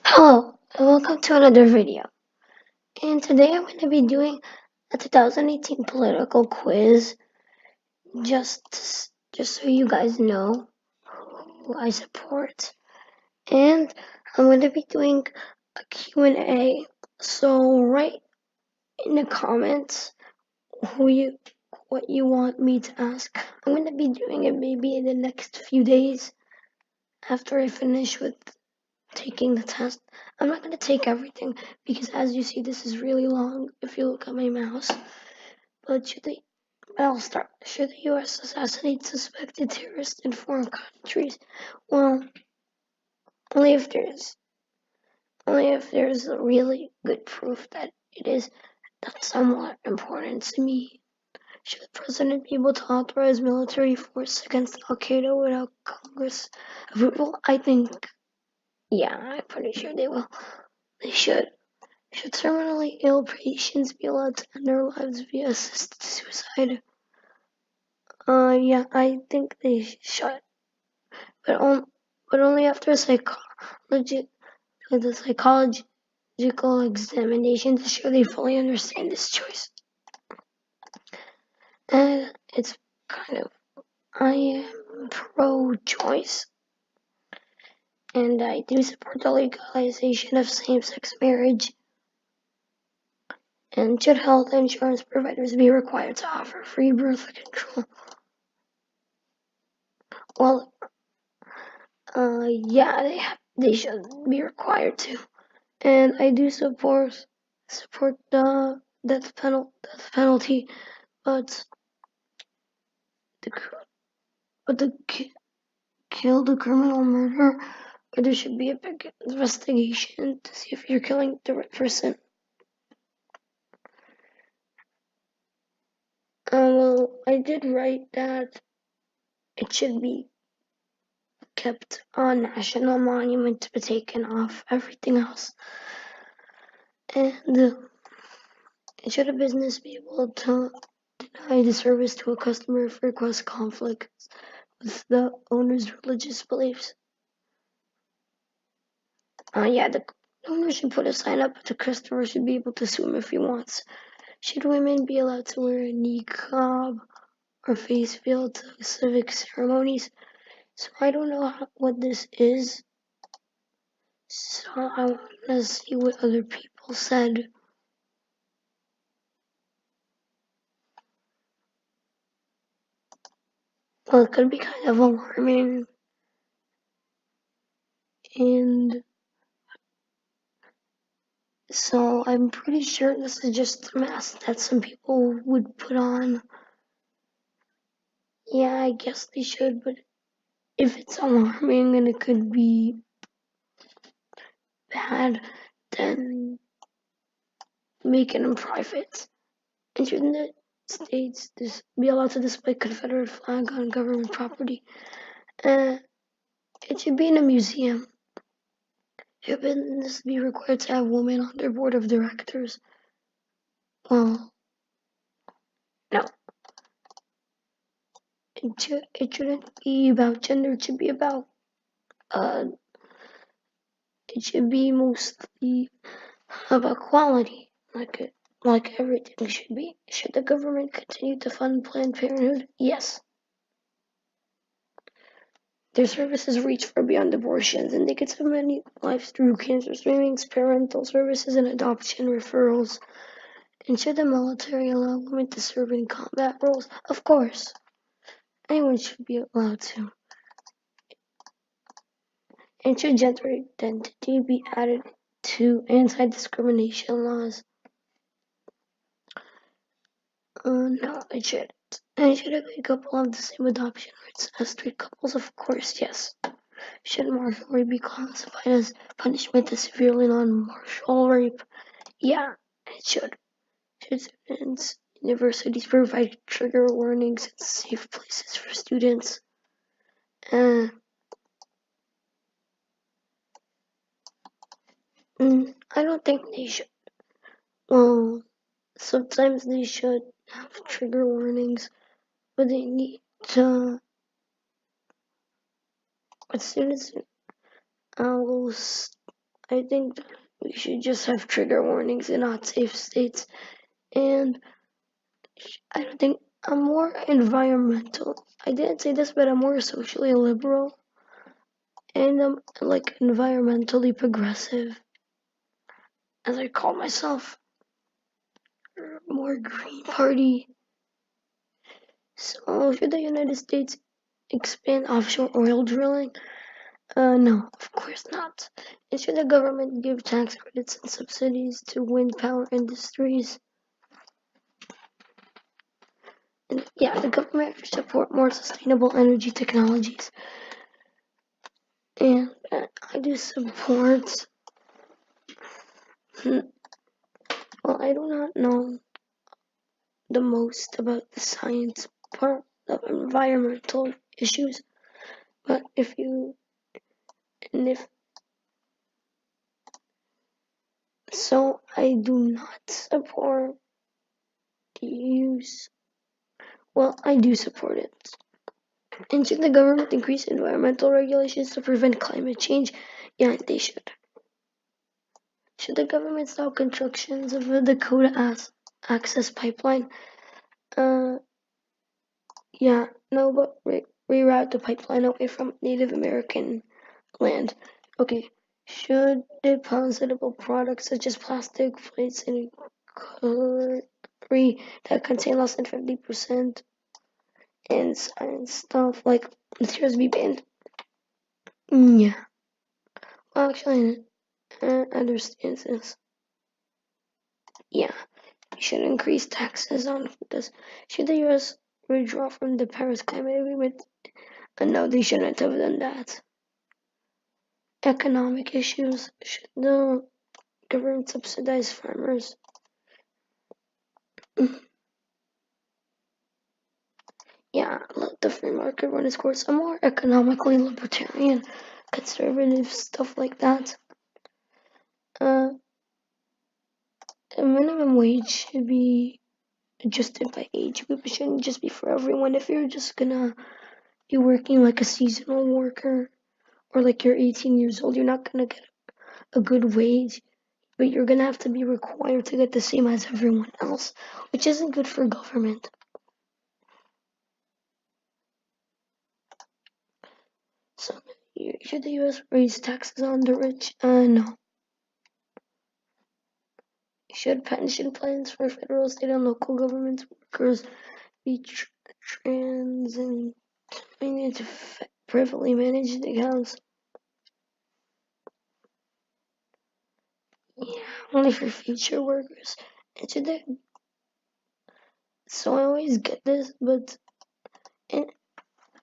Hello, and welcome to another video. And today I'm going to be doing a 2018 political quiz, just so you guys know who I support. And I'm going to be doing a Q&A. So write in the comments what you want me to ask. I'm going to be doing it maybe in the next few days after I finish with taking the test. I'm not going to take everything because, as you see, this is really long if you look at my mouse. But I'll start. Should the U.S. assassinate suspected terrorists in foreign countries? Well, only if there's really good proof that it is. That's somewhat important to me. Should the president be able to authorize military force against Al Qaeda without Congress approval? I think, yeah, I'm pretty sure they will. They should. Should terminally ill patients be allowed to end their lives via assisted suicide? Yeah, I think they should, but only after the psychological examination to show they fully understand this choice. And it's kind of, I am pro-choice, and I do support the legalization of same-sex marriage. And should health insurance providers be required to offer free birth control? Well, yeah, they should be required to, and I do support the death penalty, but the but the kill the criminal murder, or there should be a big investigation to see if you're killing the right person. Well, I did write that it should be kept on national monument to be taken off everything else, and should a business be able to deny the service to a customer if it requests conflicts with the owner's religious beliefs? Yeah, the owner should put a sign up, but the customer should be able to sue him if he wants. Should women be allowed to wear a niqab or face veil to civic ceremonies? So I don't know what this is, so I want to see what other people said. Well, it could be kind of alarming, and so I'm pretty sure this is just a mask that some people would put on. Yeah, I guess they should, but if it's alarming and it could be bad, then make it in private. And shouldn't the states be allowed to display Confederate flag on government property? Uh, it should be in a museum. Should business be required to have women on their board of directors? Well, no. It shouldn't be about gender. It should be about it should be mostly about quality, like everything should be. Should the government continue to fund Planned Parenthood? Yes. Their services reach far beyond abortions, and they could save many lives through cancer screenings, parental services, and adoption referrals. And should the military allow women to serve in combat roles? Of course. Anyone should be allowed to. And should gender identity be added to anti-discrimination laws? No, it shouldn't. And should a gay couple have the same adoption rights as straight couples? Of course, yes. Should martial rape be classified as punishment as severely non-martial rape? Yeah, it should. Should students, universities provide trigger warnings and safe places for students? I don't think they should. Well, sometimes they should have trigger warnings, but they need to. But students, I think that we should just have trigger warnings in not safe states. And I don't think I'm more environmental. I didn't say this, but I'm more socially liberal. And I'm like environmentally progressive, as I call myself. More Green Party. So, should the United States expand offshore oil drilling? No, of course not. And should the government give tax credits and subsidies to wind power industries? And yeah, the government should support more sustainable energy technologies. And I do support. Well, I do not know the most about the science part of environmental issues, but if so, I do not support the use. Well, I do support it. And should the government increase environmental regulations to prevent climate change? Yeah, they should. Should the government stop constructions of the Dakota Access Pipeline? Uh, yeah, no, but reroute the pipeline away from Native American land. Okay, should depositable products such as plastic plates and cutlery that contain less than 50% and stuff like materials be banned? Yeah, well, actually, I understand this. Yeah, we should increase taxes on this. Should the US withdraw from the Paris Climate Agreement? No, they shouldn't have done that. Economic issues. Should the government subsidize farmers? Yeah, let the free market run its course. I'm more economically libertarian, conservative, stuff like that. Uh, a minimum wage should be adjusted by age group. It shouldn't just be for everyone. If you're just gonna be working like a seasonal worker or like you're 18 years old, you're not gonna get a good wage, but you're gonna have to be required to get the same as everyone else, which isn't good for government. So, should the US raise taxes on the rich? No. Should pension plans for federal, state, and local government workers be transitioned to privately managed accounts? Yeah, only for future workers. And should they? So I always get this, but I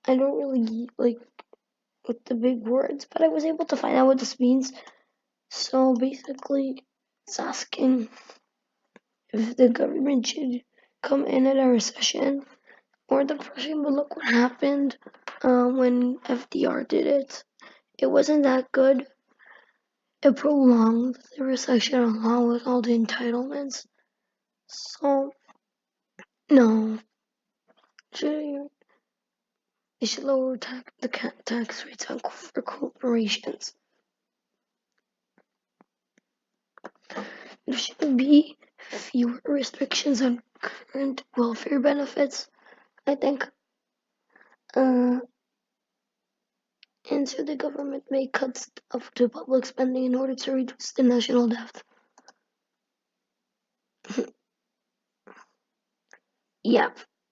don't really like with the big words. But I was able to find out what this means. So basically, it's asking if the government should come in at a recession or depression. But look what happened when FDR did it. It wasn't that good. It prolonged the recession along with all the entitlements. So, no. Should, they should lower the tax rates for corporations. There should be fewer restrictions on current welfare benefits. I think. And should the government make cuts to public spending in order to reduce the national debt? Yeah,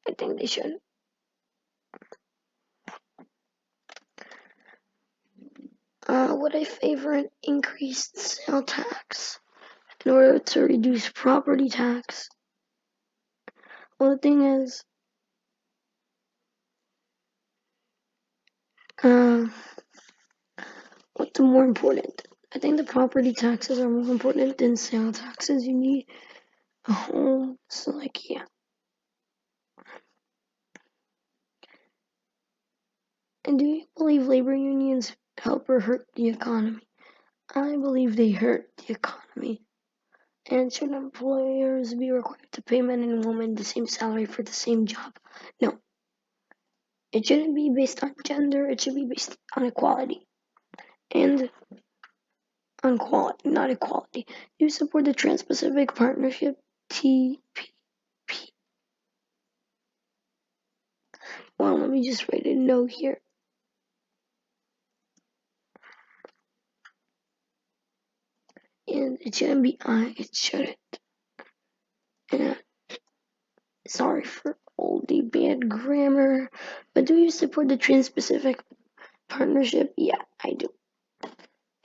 I think they should. Would I favor an increased sale tax in order to reduce property tax? Well, the thing is, what's more important? I think the property taxes are more important than sale taxes. You need a home, so like, yeah. And do you believe labor unions help or hurt the economy? I believe they hurt the economy. And should employers be required to pay men and women the same salary for the same job? No. It shouldn't be based on gender, it should be based on equality. And on quality, not equality. Do you support the Trans-Pacific Partnership, TPP? Well, let me just write a note here. And it shouldn't be I, it shouldn't. And sorry for all the bad grammar, but do you support the Trans-Pacific Partnership? Yeah, I do.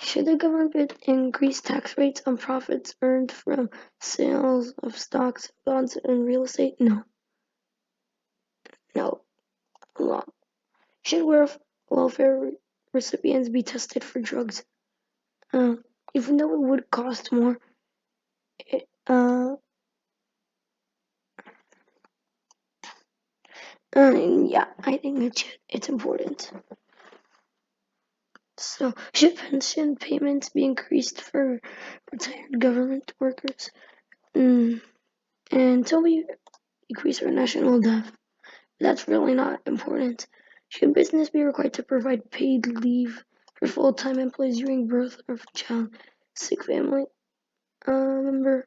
Should the government increase tax rates on profits earned from sales of stocks, bonds, and real estate? No. No. Law. Should welfare recipients be tested for drugs? Even though it would cost more, yeah, I think it's important. So, should pension payments be increased for retired government workers? Until we increase our national debt, that's really not important. Should business be required to provide paid leave for full-time employees during birth of child, sick family member,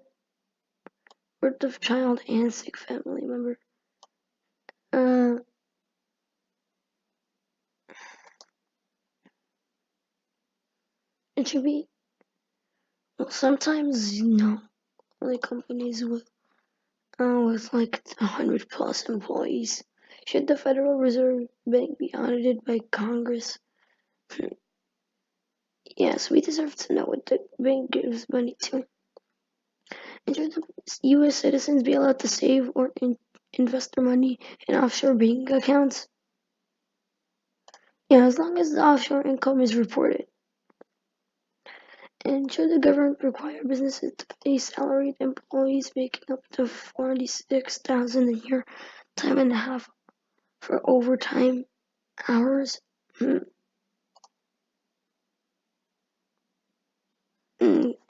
birth of child and sick family member? It should be. Well, sometimes like companies with like 100+ employees. Should the Federal Reserve Bank be audited by Congress? Yes, we deserve to know what the bank gives money to. And should the U.S. citizens be allowed to save or invest their money in offshore bank accounts? Yeah, as long as the offshore income is reported. And should the government require businesses to pay salaried employees making up to $46,000 a year, time and a half for overtime hours?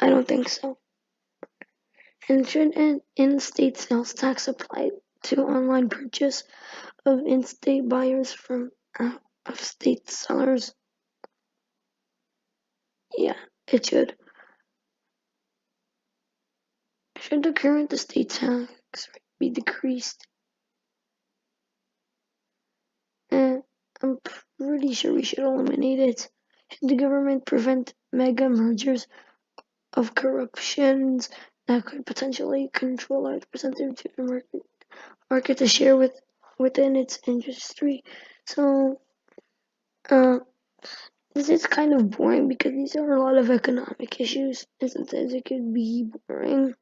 I don't think so. And should an in-state sales tax apply to online purchase of in-state buyers from out-of-state sellers? Yeah, it should. Should the current estate tax rate be decreased? I'm pretty sure we should eliminate it. Should the government prevent mega mergers of corruptions that could potentially control a large percentage of the market to share within its industry? So, this is kind of boring because these are a lot of economic issues, and sometimes it could be boring.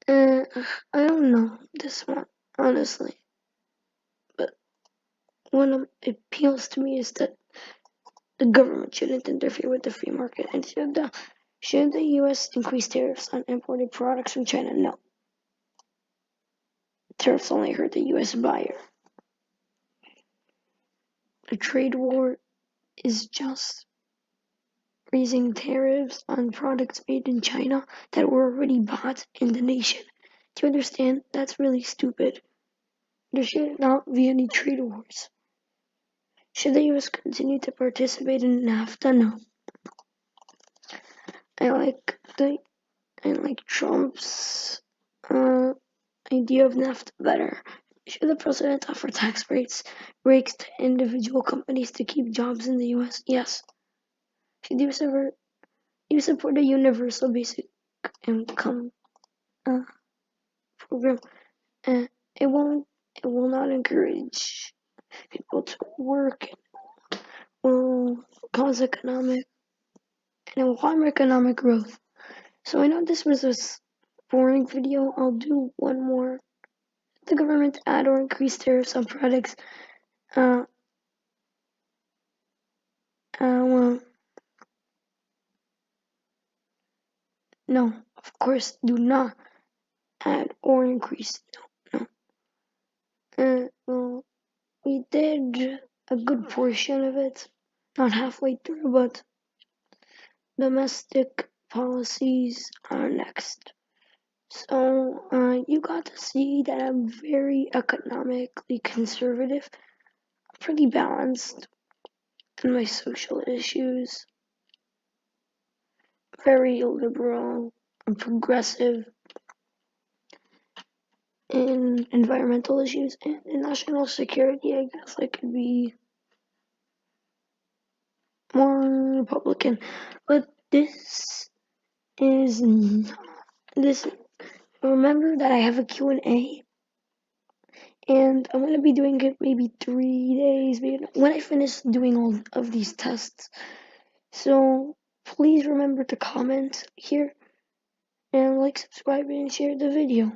I don't know this one, honestly. But what appeals to me is that the government shouldn't interfere with the free market. And should the U.S. increase tariffs on imported products from China? No. Tariffs only hurt the U.S. buyer. A trade war is just raising tariffs on products made in China that were already bought in the nation. Do you understand? That's really stupid. There should not be any trade wars. Should the US continue to participate in NAFTA? No. I like Trump's idea of NAFTA better. Should the president offer tax breaks to individual companies to keep jobs in the US? Yes. Should you support a universal basic income program? It will not encourage people to work. It will cause economic and it will harm economic growth. So I know this was a boring video. I'll do one more. The government add or increase tariffs on products. Well, no, of course, do not add or increase. No. Well, we did a good portion of it, not halfway through, but domestic policies are next. So, you got to see that I'm very economically conservative, pretty balanced. and my social issues. Very liberal and progressive in environmental issues, and in national security, I guess I could be more Republican. But this is this. Remember that I have a Q&A, and I'm gonna be doing it maybe 3 days when I finish doing all of these tests. So please remember to comment here and like, subscribe, and share the video.